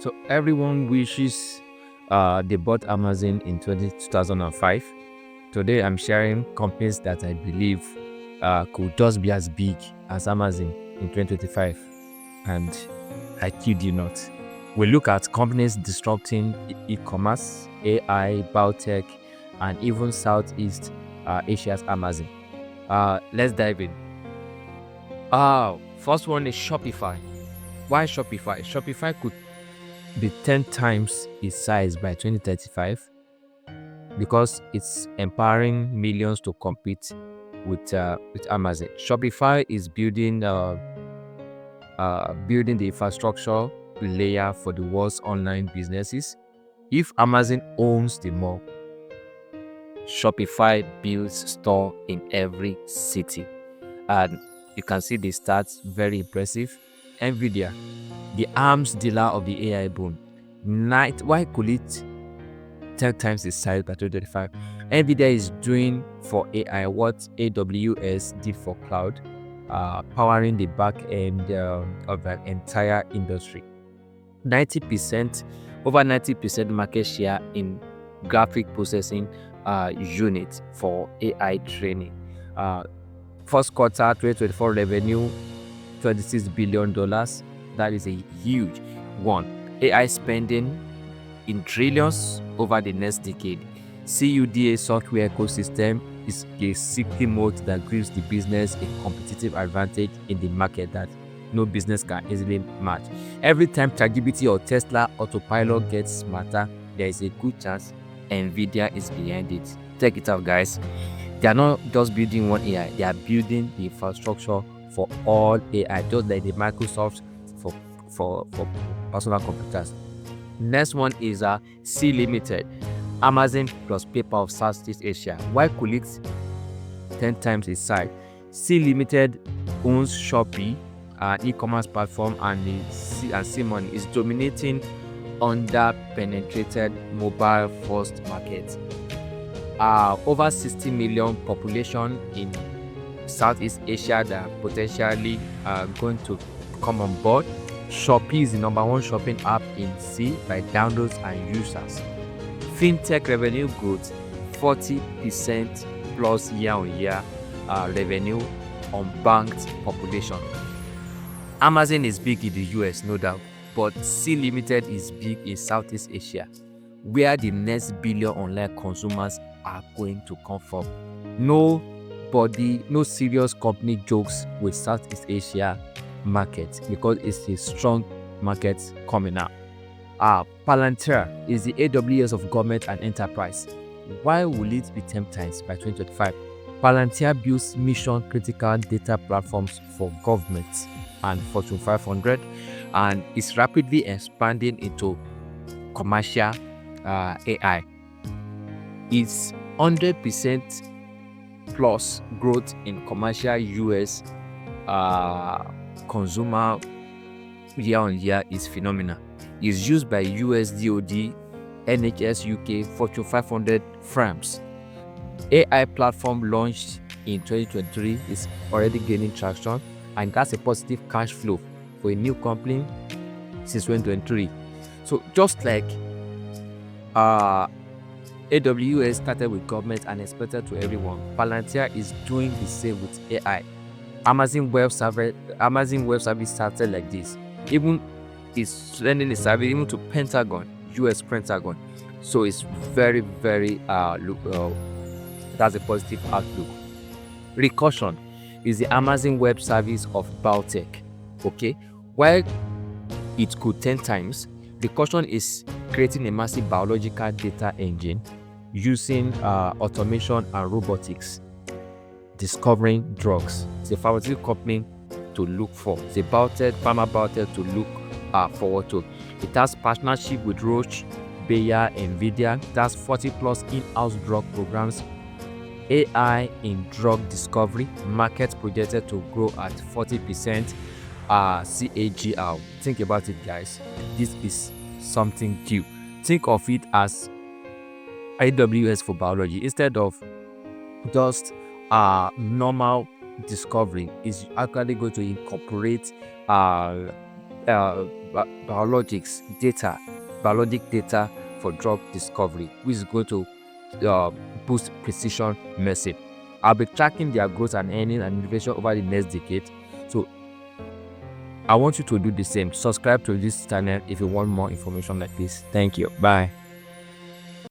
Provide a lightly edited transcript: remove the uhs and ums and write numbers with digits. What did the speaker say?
So everyone wishes they bought Amazon in 2005. Today I'm sharing companies that I believe could just be as big as Amazon in 2025. And I kid you not. We look at companies disrupting e-commerce, AI, biotech, and even Southeast Asia's Amazon. Let's dive in. First one is Shopify. Why Shopify? Shopify could be 10 times its size by 2035 because it's empowering millions to compete with Amazon. Shopify is building the infrastructure layer for the world's online businesses. If Amazon owns the mall, Shopify builds store in every city, and you can see the stats, very impressive. NVIDIA, the arms dealer of the AI boom. Why could it 10 times its size by 2035? NVIDIA is doing for AI what AWS did for cloud, powering the back end of the entire industry. Over 90% market share in graphic processing units for AI training. First quarter 2024 revenue, $26 billion. That is a huge one. AI spending in trillions over the next decade. CUDA software ecosystem is a safety moat that gives the business a competitive advantage in the market that no business can easily match. Every time ChatGPT or Tesla autopilot gets smarter, there is a good chance NVIDIA is behind it. Check it out, guys. They are not just building one AI, they are building the infrastructure for all AI, just like the Microsoft for personal computers. Next one is C Limited, Amazon plus PayPal of Southeast Asia. Why could it 10 times its size? C Limited owns Shopee, an e-commerce platform, and Simon is dominating under-penetrated mobile-first market. Over 60 million population in Southeast Asia that are potentially going to come on board. Shopee is the number one shopping app in C by downloads and users. Fintech revenue growth 40% plus year-on-year revenue on banked population. Amazon is big in the US, no doubt, but C Limited is big in Southeast Asia, where the next billion online consumers are going to come from. No serious company jokes with Southeast Asia market because it's a strong market coming out. Palantir is the AWS of government and enterprise. Why will it be 10 times by 2025? Palantir builds mission-critical data platforms for governments and Fortune 500, and is rapidly expanding into commercial AI. It's 100% plus growth in commercial US consumer year on year is phenomenal. It's used by US DoD, NHS UK, Fortune 500 firms. AI platform launched in 2023 is already gaining traction and has a positive cash flow for a new company since 2023. So just like AWS started with government and expected to everyone, Palantir is doing the same with AI. Amazon Web Service started like this. Even is sending a service even to Pentagon, US Pentagon. So it's very, very that's a positive outlook. Recursion is the Amazon Web Service of biotech. Okay, while it could 10 times, Recursion is creating a massive biological data engine using automation and robotics, discovering drugs. It's a pharmaceutical company to look for. It's a pharma biotech to look forward to. It has partnership with Roche, Bayer, NVIDIA. It has 40 plus in-house drug programs. AI in drug discovery, market projected to grow at 40% CAGR. Think about it, guys. This is something new. Think of it as AWS for biology. Instead of just normal discovery, is actually going to incorporate biologics data, biologic data for drug discovery, which is going to boost precision medicine. I'll be tracking their growth and earning and innovation over the next decade. So I want you to do the same. Subscribe to this channel if you want more information like this. Thank you. Bye.